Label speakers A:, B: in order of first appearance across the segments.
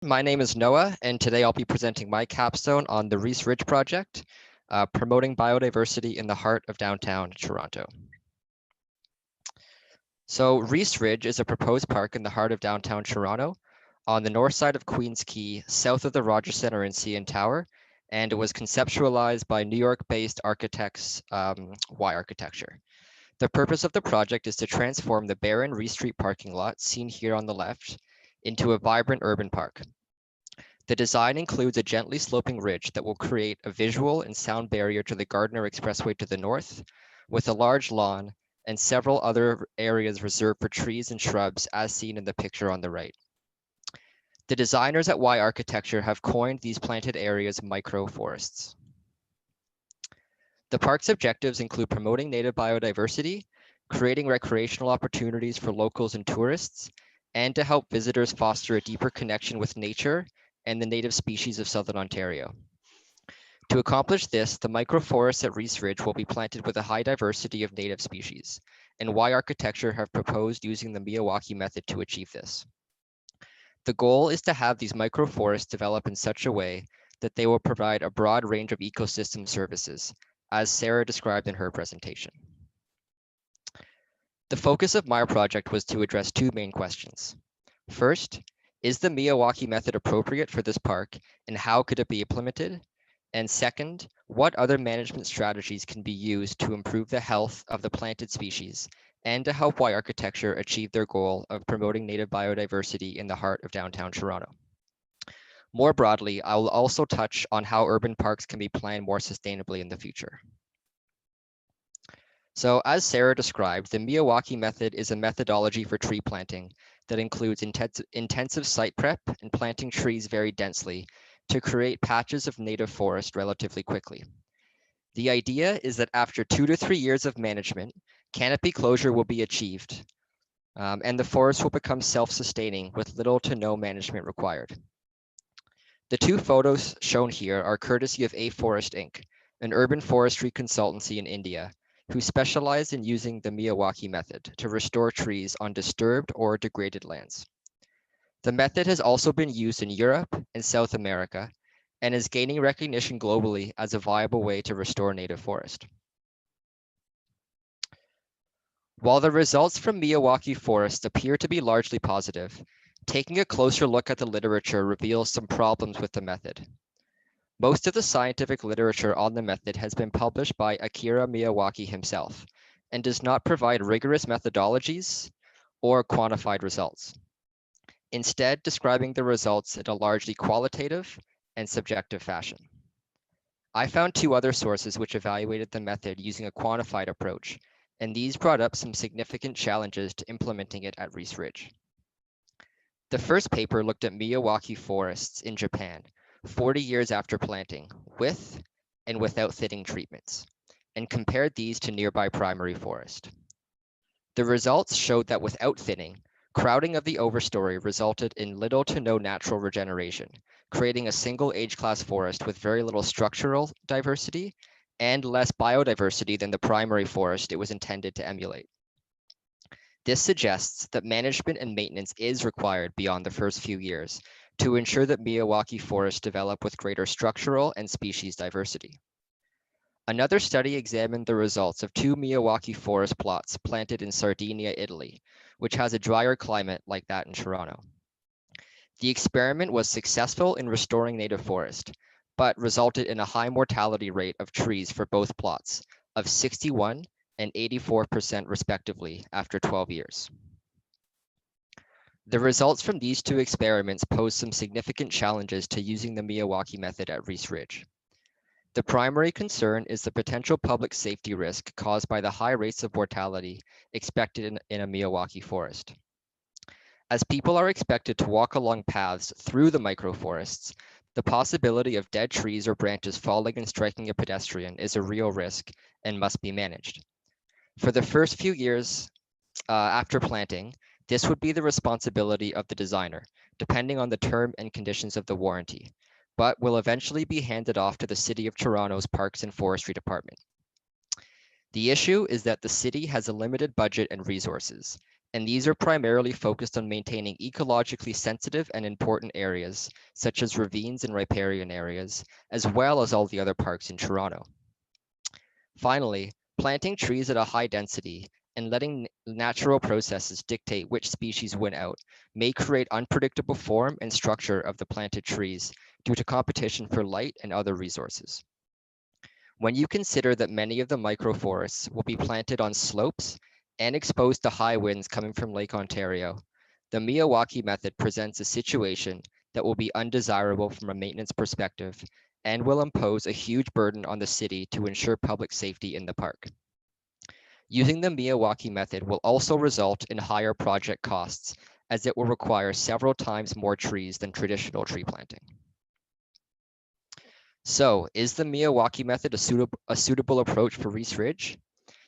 A: My name is Noah, and today I'll be presenting my capstone on the Rees Ridge Project, promoting biodiversity in the heart of downtown Toronto. So Rees Ridge is a proposed park in the heart of downtown Toronto on the north side of Queens Quay, south of the Rogers Centre and CN Tower, and it was conceptualized by New York-based architects Y Architecture. The purpose of the project is to transform the barren Rees Street parking lot, seen here on the left, into a vibrant urban park. The design includes a gently sloping ridge that will create a visual and sound barrier to the Gardiner Expressway to the north, with a large lawn and several other areas reserved for trees and shrubs as seen in the picture on the right. The designers at Y Architecture have coined these planted areas microforests. The park's objectives include promoting native biodiversity, creating recreational opportunities for locals and tourists, and to help visitors foster a deeper connection with nature and the native species of Southern Ontario. To accomplish this, the microforests at Rees Ridge will be planted with a high diversity of native species, and Y Architecture have proposed using the Milwaukee Method to achieve this. The goal is to have these microforests develop in such a way that they will provide a broad range of ecosystem services, as Sarah described in her presentation. The focus of my project was to address two main questions. First, is the Milwaukee Method appropriate for this park, and how could it be implemented? And second, what other management strategies can be used to improve the health of the planted species and to help Y Architecture achieve their goal of promoting native biodiversity in the heart of downtown Toronto? More broadly, I will also touch on how urban parks can be planned more sustainably in the future. So as Sarah described, the Milwaukee Method is a methodology for tree planting that includes intensive site prep and planting trees very densely to create patches of native forest relatively quickly. The idea is that after 2 to 3 years of management, canopy closure will be achieved, and the forest will become self-sustaining with little to no management required. The two photos shown here are courtesy of A-Forest Inc., an urban forestry consultancy in India, who specialized in using the Milwaukee Method to restore trees on disturbed or degraded lands. The method has also been used in Europe and South America and is gaining recognition globally as a viable way to restore native forest. While the results from Milwaukee forests appear to be largely positive, taking a closer look at the literature reveals some problems with the method. Most of the scientific literature on the method has been published by Akira Miyawaki himself and does not provide rigorous methodologies or quantified results, instead describing the results in a largely qualitative and subjective fashion. I found two other sources which evaluated the method using a quantified approach, and these brought up some significant challenges to implementing it at Rees Ridge. The first paper looked at Milwaukee forests in Japan 40 years after planting, with and without thinning treatments, and compared these to nearby primary forest. The results showed that without thinning, crowding of the overstory resulted in little to no natural regeneration, creating a single age class forest with very little structural diversity and less biodiversity than the primary forest it was intended to emulate. This suggests that management and maintenance is required beyond the first few years to ensure that Milwaukee forests develop with greater structural and species diversity. Another study examined the results of two Milwaukee forest plots planted in Sardinia, Italy, which has a drier climate like that in Toronto. The experiment was successful in restoring native forest, but resulted in a high mortality rate of trees for both plots of 61 and 84% respectively after 12 years. The results from these two experiments pose some significant challenges to using the Milwaukee Method at Rees Ridge. The primary concern is the potential public safety risk caused by the high rates of mortality expected in a Milwaukee forest. As people are expected to walk along paths through the microforests, the possibility of dead trees or branches falling and striking a pedestrian is a real risk and must be managed. For the first few years after planting, this would be the responsibility of the designer, depending on the term and conditions of the warranty, but will eventually be handed off to the City of Toronto's Parks and Forestry Department. The issue is that the city has a limited budget and resources, and these are primarily focused on maintaining ecologically sensitive and important areas, such as ravines and riparian areas, as well as all the other parks in Toronto. Finally, planting trees at a high density and letting natural processes dictate which species win out may create unpredictable form and structure of the planted trees due to competition for light and other resources. When you consider that many of the microforests will be planted on slopes and exposed to high winds coming from Lake Ontario, the Milwaukee Method presents a situation that will be undesirable from a maintenance perspective and will impose a huge burden on the city to ensure public safety in the park. Using the Milwaukee Method will also result in higher project costs, as it will require several times more trees than traditional tree planting. So, is the Milwaukee Method a suitable approach for Rees Ridge?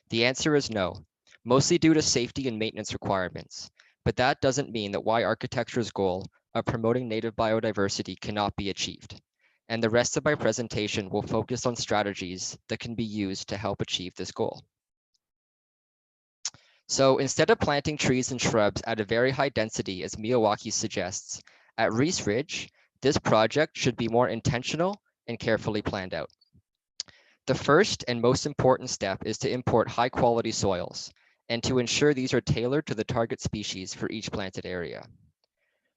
A: The answer is no, mostly due to safety and maintenance requirements. But that doesn't mean that Y Architecture's goal of promoting native biodiversity cannot be achieved. And the rest of my presentation will focus on strategies that can be used to help achieve this goal. So instead of planting trees and shrubs at a very high density, as Milwaukee suggests, at Rees Ridge, this project should be more intentional and carefully planned out. The first and most important step is to import high quality soils and to ensure these are tailored to the target species for each planted area.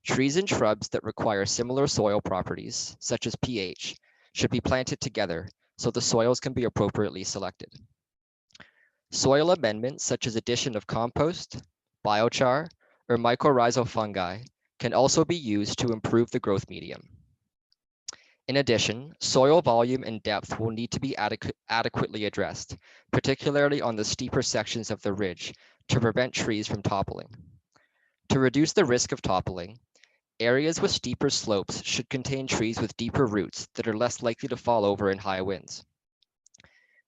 A: Trees and shrubs that require similar soil properties, such as pH, should be planted together so the soils can be appropriately selected. Soil amendments such as addition of compost, biochar, or mycorrhizal fungi can also be used to improve the growth medium. In addition, soil volume and depth will need to be adequately addressed, particularly on the steeper sections of the ridge, to prevent trees from toppling. To reduce the risk of toppling, areas with steeper slopes should contain trees with deeper roots that are less likely to fall over in high winds.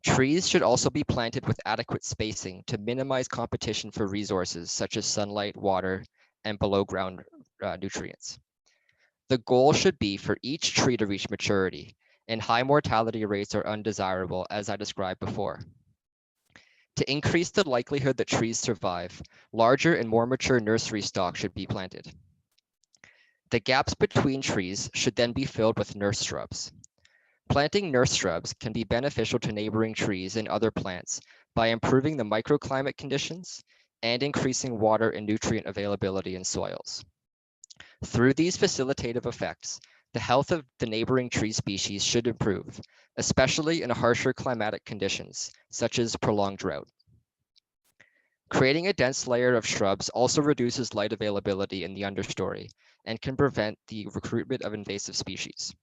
A: Trees should also be planted with adequate spacing to minimize competition for resources such as sunlight, water, and below ground nutrients. The goal should be for each tree to reach maturity, and high mortality rates are undesirable, as I described before. To increase the likelihood that trees survive, larger and more mature nursery stock should be planted. The gaps between trees should then be filled with nurse shrubs. Planting nurse shrubs can be beneficial to neighboring trees and other plants by improving the microclimate conditions and increasing water and nutrient availability in soils. Through these facilitative effects, the health of the neighboring tree species should improve, especially in harsher climatic conditions, such as prolonged drought. Creating a dense layer of shrubs also reduces light availability in the understory and can prevent the recruitment of invasive species.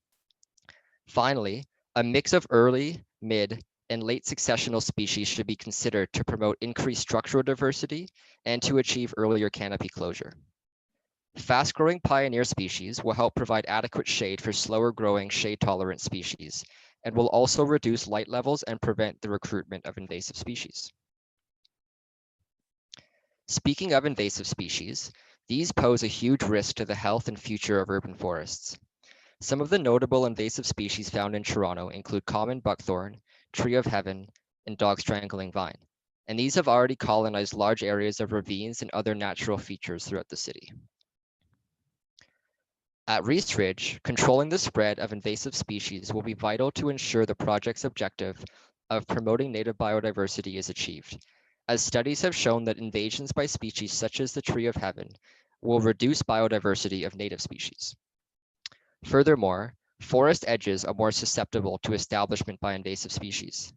A: Finally, a mix of early, mid, and late successional species should be considered to promote increased structural diversity and to achieve earlier canopy closure. Fast-growing pioneer species will help provide adequate shade for slower-growing shade-tolerant species and will also reduce light levels and prevent the recruitment of invasive species. Speaking of invasive species, these pose a huge risk to the health and future of urban forests. Some of the notable invasive species found in Toronto include common buckthorn, tree of heaven, and dog strangling vine, and these have already colonized large areas of ravines and other natural features throughout the city. At Rees Ridge, controlling the spread of invasive species will be vital to ensure the project's objective of promoting native biodiversity is achieved, as studies have shown that invasions by species such as the tree of heaven will reduce biodiversity of native species. Furthermore, forest edges are more susceptible to establishment by invasive species.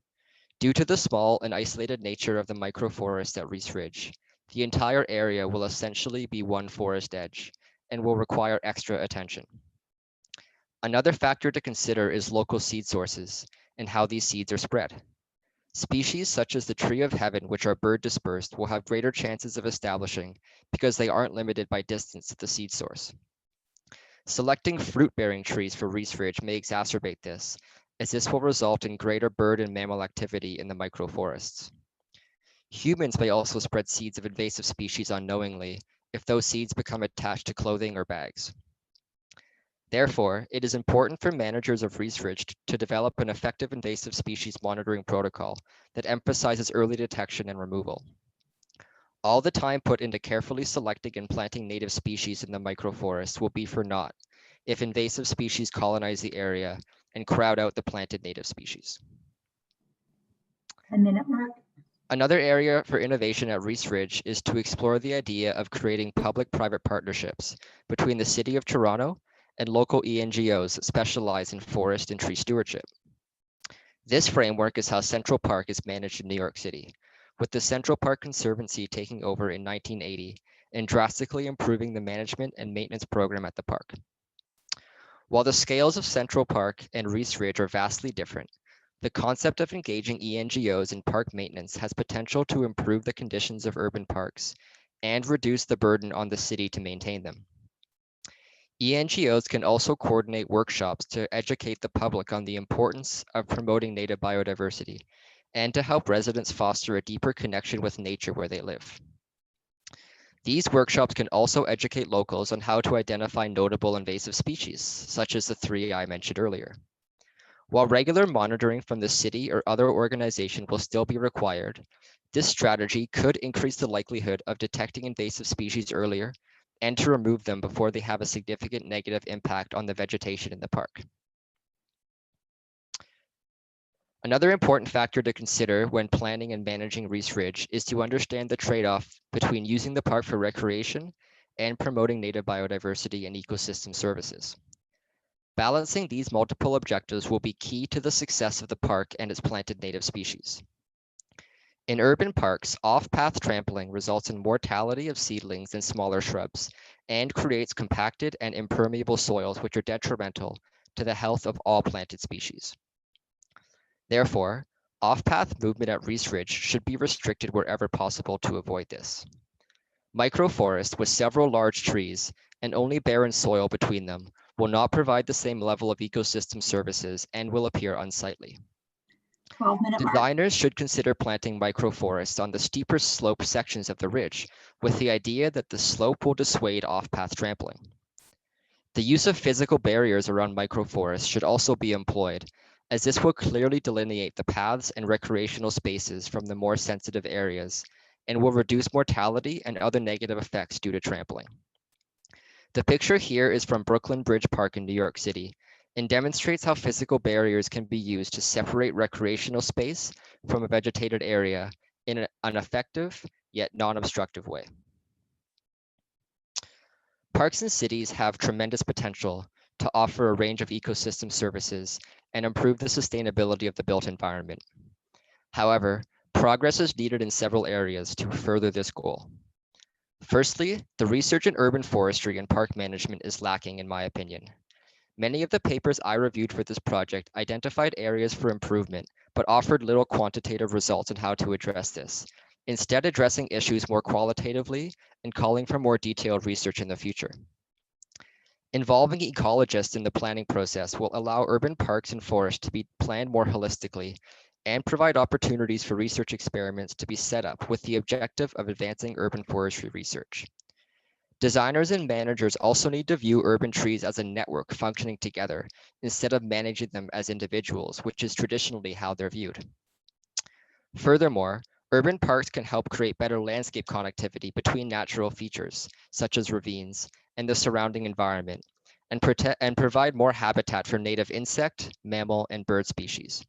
A: Due to the small and isolated nature of the microforest at Rees Ridge, the entire area will essentially be one forest edge and will require extra attention. Another factor to consider is local seed sources and how these seeds are spread. Species such as the tree of heaven, which are bird dispersed, will have greater chances of establishing because they aren't limited by distance to the seed source. Selecting fruit-bearing trees for Rees Ridge may exacerbate this, as this will result in greater bird and mammal activity in the microforests. Humans may also spread seeds of invasive species unknowingly if those seeds become attached to clothing or bags. Therefore, it is important for managers of Rees Ridge to develop an effective invasive species monitoring protocol that emphasizes early detection and removal. All the time put into carefully selecting and planting native species in the microforest will be for naught if invasive species colonize the area and crowd out the planted native species.
B: 10-minute mark.
A: Another area for innovation at Rees Ridge is to explore the idea of creating public-private partnerships between the City of Toronto and local NGOs that specialize in forest and tree stewardship. This framework is how Central Park is managed in New York City, with the Central Park Conservancy taking over in 1980 and drastically improving the management and maintenance program at the park. While the scales of Central Park and Rees Ridge are vastly different, the concept of engaging NGOs in park maintenance has potential to improve the conditions of urban parks and reduce the burden on the city to maintain them. NGOs can also coordinate workshops to educate the public on the importance of promoting native biodiversity and to help residents foster a deeper connection with nature where they live. These workshops can also educate locals on how to identify notable invasive species, such as the 3 I mentioned earlier. While regular monitoring from the city or other organization will still be required, this strategy could increase the likelihood of detecting invasive species earlier and to remove them before they have a significant negative impact on the vegetation in the park. Another important factor to consider when planning and managing Rees Ridge is to understand the trade-off between using the park for recreation and promoting native biodiversity and ecosystem services. Balancing these multiple objectives will be key to the success of the park and its planted native species. In urban parks, off-path trampling results in mortality of seedlings and smaller shrubs and creates compacted and impermeable soils which are detrimental to the health of all planted species. Therefore, off-path movement at Rees Ridge should be restricted wherever possible to avoid this. Microforest with several large trees and only barren soil between them will not provide the same level of ecosystem services and will appear unsightly.
B: 12-minute mark.
A: Designers should consider planting microforests on the steeper slope sections of the ridge with the idea that the slope will dissuade off-path trampling. The use of physical barriers around microforests should also be employed, as this will clearly delineate the paths and recreational spaces from the more sensitive areas and will reduce mortality and other negative effects due to trampling. The picture here is from Brooklyn Bridge Park in New York City and demonstrates how physical barriers can be used to separate recreational space from a vegetated area in an effective yet non-obstructive way. Parks and cities have tremendous potential to offer a range of ecosystem services and improve the sustainability of the built environment. However, progress is needed in several areas to further this goal. Firstly, the research in urban forestry and park management is lacking, in my opinion. Many of the papers I reviewed for this project identified areas for improvement, but offered little quantitative results on how to address this, instead addressing issues more qualitatively and calling for more detailed research in the future. Involving ecologists in the planning process will allow urban parks and forests to be planned more holistically and provide opportunities for research experiments to be set up with the objective of advancing urban forestry research. Designers and managers also need to view urban trees as a network functioning together instead of managing them as individuals, which is traditionally how they're viewed. Furthermore, urban parks can help create better landscape connectivity between natural features, such as ravines, and the surrounding environment, and provide more habitat for native insect, mammal, and bird species.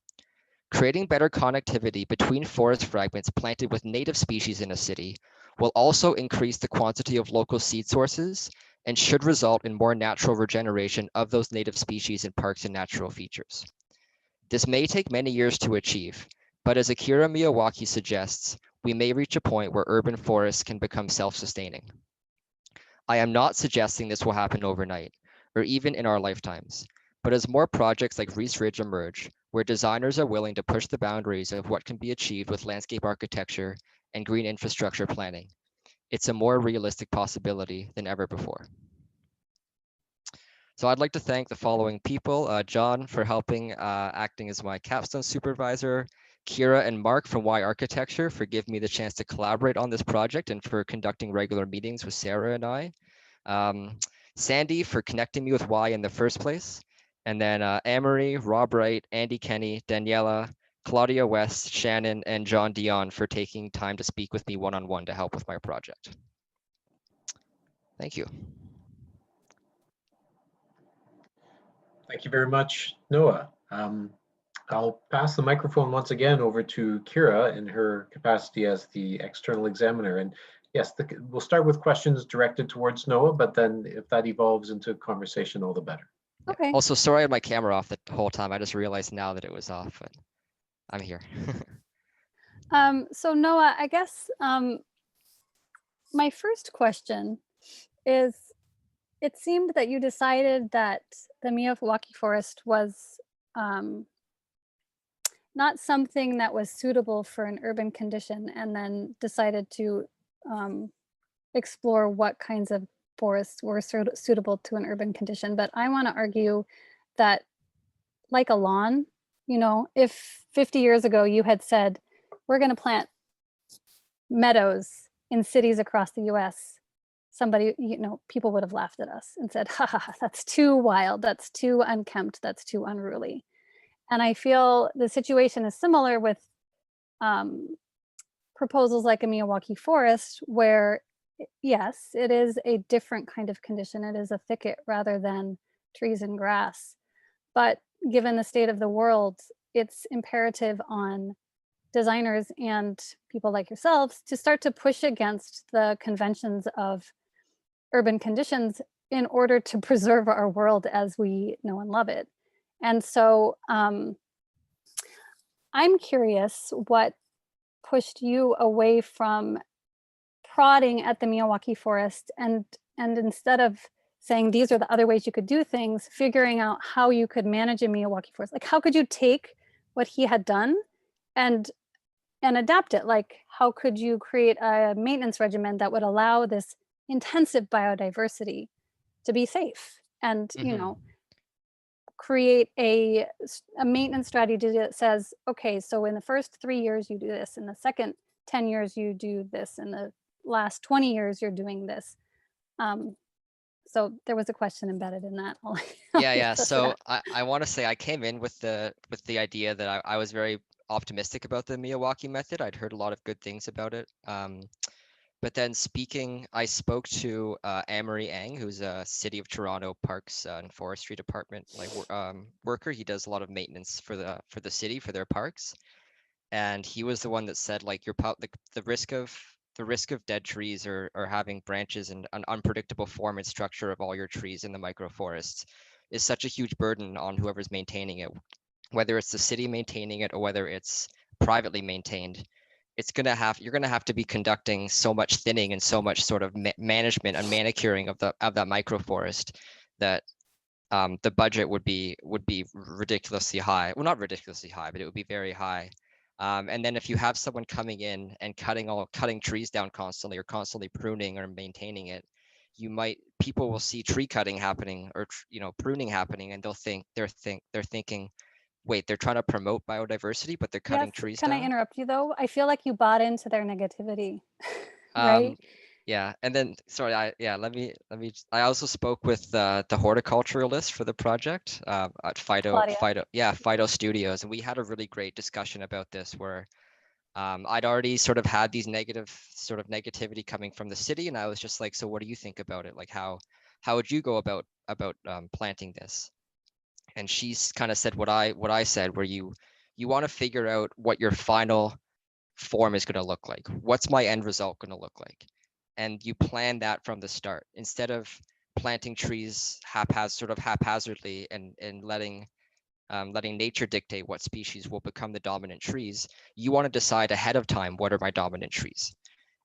A: Creating better connectivity between forest fragments planted with native species in a city will also increase the quantity of local seed sources and should result in more natural regeneration of those native species in parks and natural features. This may take many years to achieve, but as Akira Miyawaki suggests, we may reach a point where urban forests can become self-sustaining. I am not suggesting this will happen overnight, or even in our lifetimes, but as more projects like Rees Ridge emerge, where designers are willing to push the boundaries of what can be achieved with landscape architecture and green infrastructure planning, it's a more realistic possibility than ever before. So I'd like to thank the following people, John for helping acting as my Capstone supervisor, Kira and Mark from Y Architecture for giving me the chance to collaborate on this project and for conducting regular meetings with Sarah and I. Sandy for connecting me with Y in the first place. And then Amory, Rob Wright, Andy Kenny, Daniela, Claudia West, Shannon, and John Dion for taking time to speak with me one-on-one to help with my project. Thank you.
C: Thank you very much, Noah. I'll pass the microphone once again over to Kira in her capacity as the external examiner. And yes, we'll start with questions directed towards Noah, but then if that evolves into conversation, all the better.
D: Okay.
A: Also, sorry I had my camera off the whole time. I just realized now that it was off, but I'm here.
D: So Noah, I guess my first question is, it seemed that you decided that the Milwaukee Forest was not something that was suitable for an urban condition, and then decided to explore what kinds of forests were suitable to an urban condition. But I want to argue that, like a lawn, you know, if 50 years ago you had said, we're going to plant meadows in cities across the US, somebody, you know, people would have laughed at us and said, ha ha, that's too wild, that's too unkempt, that's too unruly. And I feel the situation is similar with proposals like a Milwaukee Forest, where yes, it is a different kind of condition. It is a thicket rather than trees and grass. But given the state of the world, it's imperative on designers and people like yourselves to start to push against the conventions of urban conditions in order to preserve our world as we know and love it. And so I'm curious what pushed you away from prodding at the Milwaukee Forest and instead of saying these are the other ways you could do things, figuring out how you could manage a Milwaukee Forest. Like, how could you take what he had done and adapt it? Like, how could you create a maintenance regimen that would allow this intensive biodiversity to be safe and, you know, create a maintenance strategy that says, okay, so in the first 3 years you do this, in the second 10 years you do this, in the last 20 years you're doing this. So there was a question embedded in that.
A: Yeah. So I want to say I came in with the idea that I was very optimistic about the Milwaukee Method. I'd heard a lot of good things about it. But then I spoke to Amory Ang, who's a City of Toronto Parks and Forestry Department worker. He does a lot of maintenance for the city, for their parks. And he was the one that said, like, the risk of dead trees or having branches and an unpredictable form and structure of all your trees in the microforests is such a huge burden on whoever's maintaining it, whether it's the city maintaining it or whether it's privately maintained. You're gonna have to be conducting so much thinning and so much sort of management and manicuring of that microforest that the budget would be ridiculously high. Well, not ridiculously high, but it would be very high. And then if you have someone coming in and cutting trees down constantly or constantly pruning or maintaining it, people will see tree cutting happening or pruning happening, and they're thinking, wait, they're trying to promote biodiversity, but they're cutting trees down.
D: Can I interrupt you though? I feel like you bought into their negativity, right?
A: Yeah, and then sorry, I also spoke with the horticulturalist for the project at Phyto Studios, and we had a really great discussion about this where I'd already sort of had these negativity coming from the city, and I was just like, so what do you think about it? Like, how would you go about planting this? And she's kind of said what I said, where you want to figure out what your final form is going to look like. What's my end result going to look like? And you plan that from the start instead of planting trees haphazardly and letting nature dictate what species will become the dominant trees. You want to decide ahead of time, what are my dominant trees?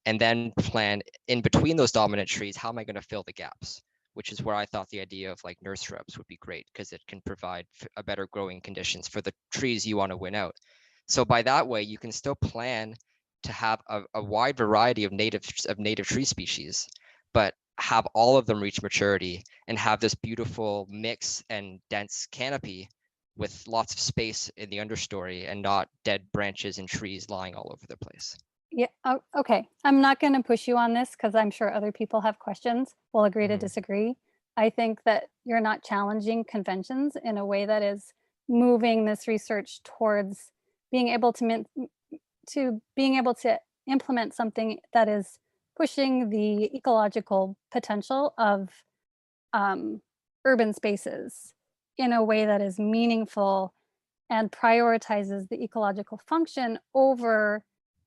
A: And then plan in between those dominant trees, how am I going to fill the gaps? Which is where I thought the idea of like nurse shrubs would be great, because it can provide a better growing conditions for the trees you want to win out. So by that way, you can still plan to have a wide variety of native tree species, but have all of them reach maturity and have this beautiful mix and dense canopy with lots of space in the understory and not dead branches and trees lying all over the place.
D: Yeah, okay. I'm not going to push you on this because I'm sure other people have questions. We'll agree to disagree. I think that you're not challenging conventions in a way that is moving this research towards being able to implement something that is pushing the ecological potential of urban spaces in a way that is meaningful and prioritizes the ecological function over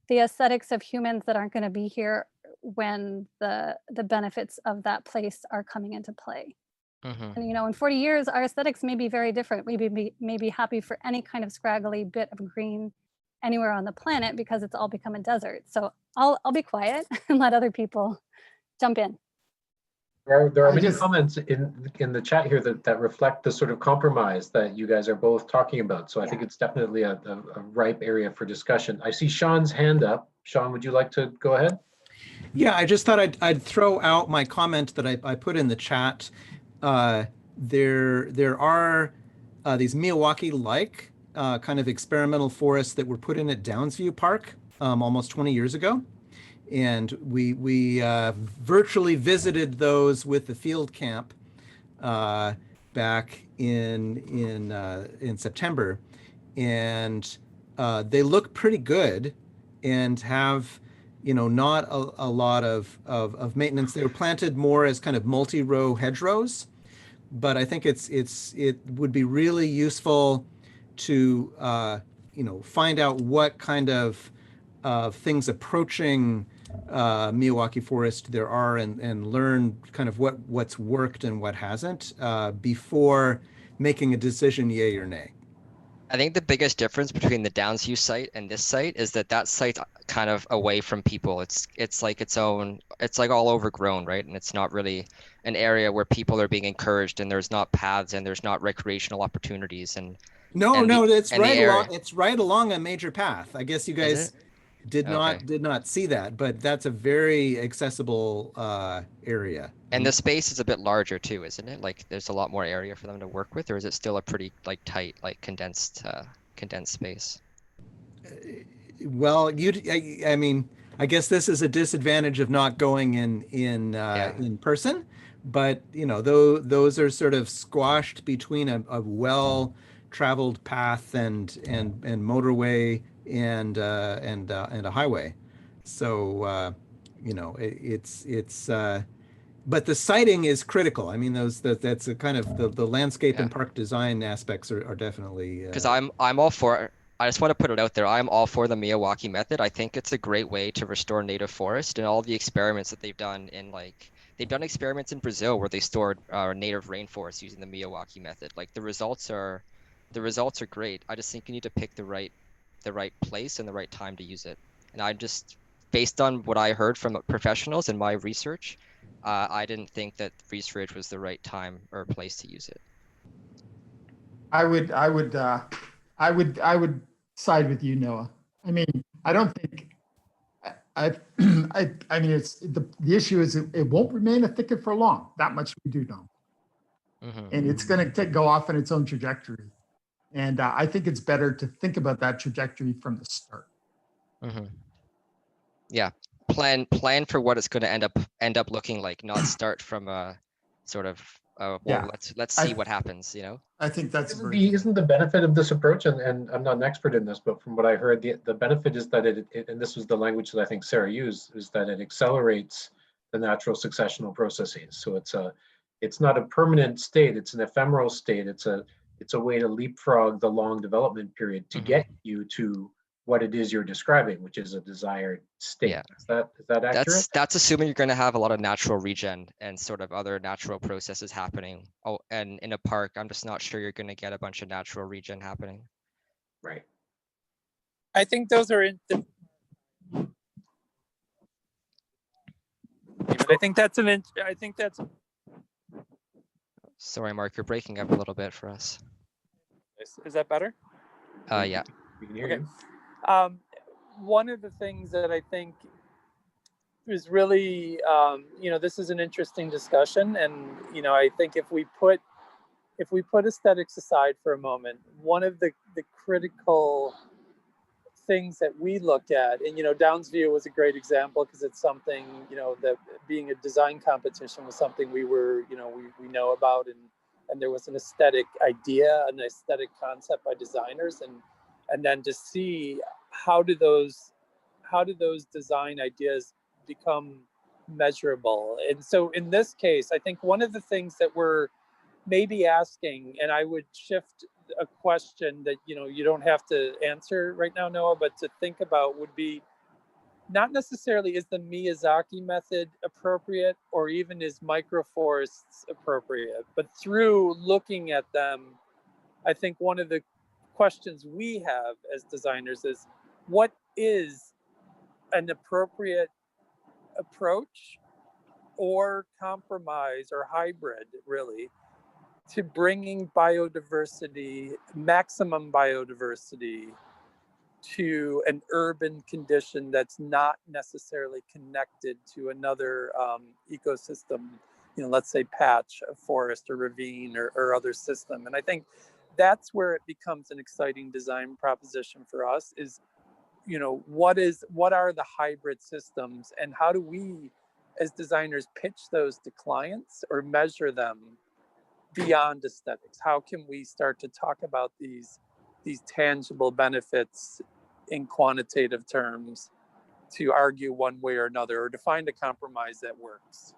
D: the aesthetics of humans that aren't going to be here when the benefits of that place are coming into play. And in 40 years, our aesthetics may be very different. We may be happy for any kind of scraggly bit of green anywhere on the planet because it's all become a desert. So I'll be quiet and let other people jump in.
C: There are many comments in the chat here that reflect the sort of compromise that you guys are both talking about. So I think it's definitely a ripe area for discussion. I see Sean's hand up. Sean, would you like to go ahead?
E: Yeah, I just thought I'd throw out my comment that I put in the chat. There are these Milwaukee-like kind of experimental forests that were put in at Downsview Park almost 20 years ago. And we virtually visited those with the field camp back in September, and they look pretty good and have not a lot of maintenance. They were planted more as kind of multi-row hedgerows, but I think it would be really useful to find out what kind of things approaching Milwaukee Forest there are and learn kind of what's worked and what hasn't before making a decision, yay or nay.
A: I think the biggest difference between the Downsview site and this site is that site's kind of away from people. It's like its own, it's like all overgrown, right? And it's not really an area where people are being encouraged, and there's not paths and there's not recreational opportunities.
E: It's right along a major path. I guess you guys did not see that, but that's a very accessible area.
A: And the space is a bit larger too, isn't it? Like there's a lot more area for them to work with, or is it still a pretty tight, condensed space?
E: Well, I mean, I guess this is a disadvantage of not going in person, but those are sort of squashed between a well-traveled path and motorway and a highway. So but the siting is critical. I mean, that's a kind of the landscape and park design aspects are definitely.
A: Because I'm all for. I just want to put it out there. I'm all for the Milwaukee Method. I think it's a great way to restore native forest, and all the experiments that they've done they've done experiments in Brazil where they stored native rainforests using the Milwaukee Method. Like the results are great. I just think you need to pick the right place and the right time to use it. And I just, based on what I heard from professionals in my research, I didn't think that Rees Ridge was the right time or place to use it.
F: I would side with you, Noah. I mean, I don't think I mean, it's the issue is it won't remain a thicket for long. That much we do know. And it's going to go off on its own trajectory. And I think it's better to think about that trajectory from the start.
A: Yeah, plan for what it's going to end up looking like, not start from a sort of let's see what happens.
F: I think that's
C: isn't the benefit of this approach, and I'm not an expert in this, but from what I heard, the benefit is that it and this was the language that I think Sarah used, is that it accelerates the natural successional processes. So it's not a permanent state; it's an ephemeral state. It's a way to leapfrog the long development period to get you to what it is you're describing, which is a desired state.
A: Yeah.
C: Is that accurate?
A: That's assuming you're going to have a lot of natural regen and sort of other natural processes happening. Oh, and in a park, I'm just not sure you're going to get a bunch of natural regen happening.
C: Right.
G: I think those are I think that's
A: Sorry, Mark, you're breaking up a little bit for us.
G: Is that better?
A: Yeah.
C: We can hear you.
G: One of the things that I think is really, this is an interesting discussion, and I think if we put aesthetics aside for a moment, one of the critical things that we look at, and Downsview was a great example because it's something that being a design competition was something we know about, and there was an aesthetic idea, an aesthetic concept by designers, and and then to see how do those design ideas become measurable. And so in this case, I think one of the things that we're maybe asking, and I would shift a question that you don't have to answer right now, Noah, but to think about would be not necessarily is the Miyazaki method appropriate or even is microforests appropriate, but through looking at them, I think one of the questions we have as designers is what is an appropriate approach or compromise or hybrid, really, to bringing biodiversity, maximum biodiversity, to an urban condition that's not necessarily connected to another ecosystem, let's say patch, a forest, or ravine, or other system. And I think that's where it becomes an exciting design proposition for us is, what are the hybrid systems and how do we as designers pitch those to clients or measure them beyond aesthetics? How can we start to talk about these tangible benefits in quantitative terms to argue one way or another or to find a compromise that works?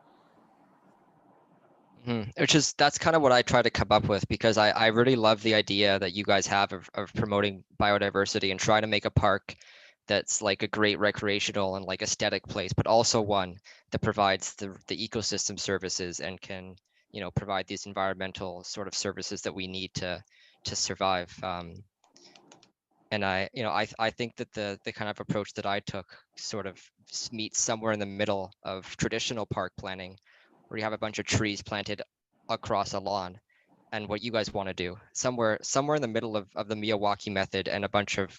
A: That's kind of what I try to come up with, because I really love the idea that you guys have of promoting biodiversity and trying to make a park that's like a great recreational and like aesthetic place, but also one that provides the ecosystem services and can, provide these environmental sort of services that we need to survive. And I think that the kind of approach that I took sort of meets somewhere in the middle of traditional park planning, where you have a bunch of trees planted across a lawn, and what you guys want to do somewhere in the middle of the Milwaukee method and a bunch of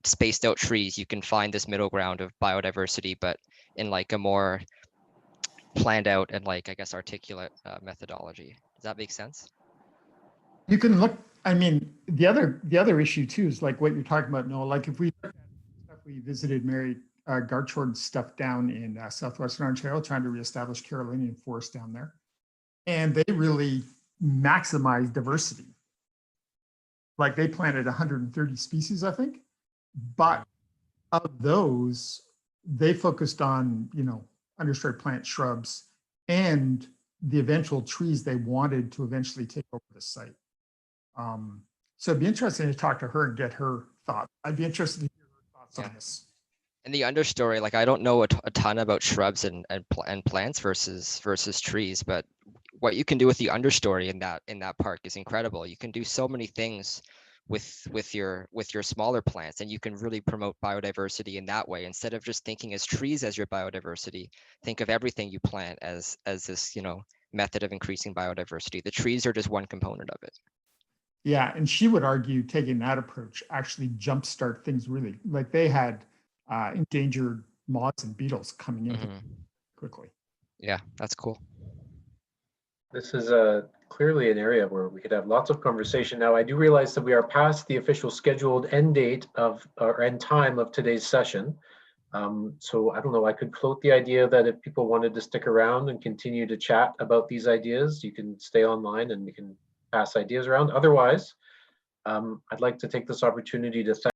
A: spaced out trees, you can find this middle ground of biodiversity, but in like a more planned out and like, I guess, articulate methodology. Does that make sense?
F: You can look, I mean, the other issue too is like what you're talking about, Noah. Like if we visited Mary Garchord's stuff down in southwestern Ontario, trying to reestablish Carolinian Forest down there, and they really maximize diversity. Like they planted 130 species, I think, but of those, they focused on understory plant, shrubs, and the eventual trees they wanted to eventually take over the site. So it'd be interesting to talk to her and get her thoughts. I'd be interested to hear her thoughts on this.
A: And the understory, like I don't know a ton about shrubs and plants versus trees, but what you can do with the understory in that park is incredible. You can do so many things with your smaller plants, and you can really promote biodiversity in that way. Instead of just thinking as trees as your biodiversity, think of everything you plant as this method of increasing biodiversity. The trees are just one component of it.
F: Yeah, and she would argue taking that approach actually jumpstart things really. Like they had endangered moths and beetles coming in quickly.
A: Yeah, that's cool.
C: This is clearly an area where we could have lots of conversation. Now, I do realize that we are past the official scheduled end date or end time of today's session. So I don't know, I could float the idea that if people wanted to stick around and continue to chat about these ideas, you can stay online and we can pass ideas around. Otherwise, I'd like to take this opportunity to thank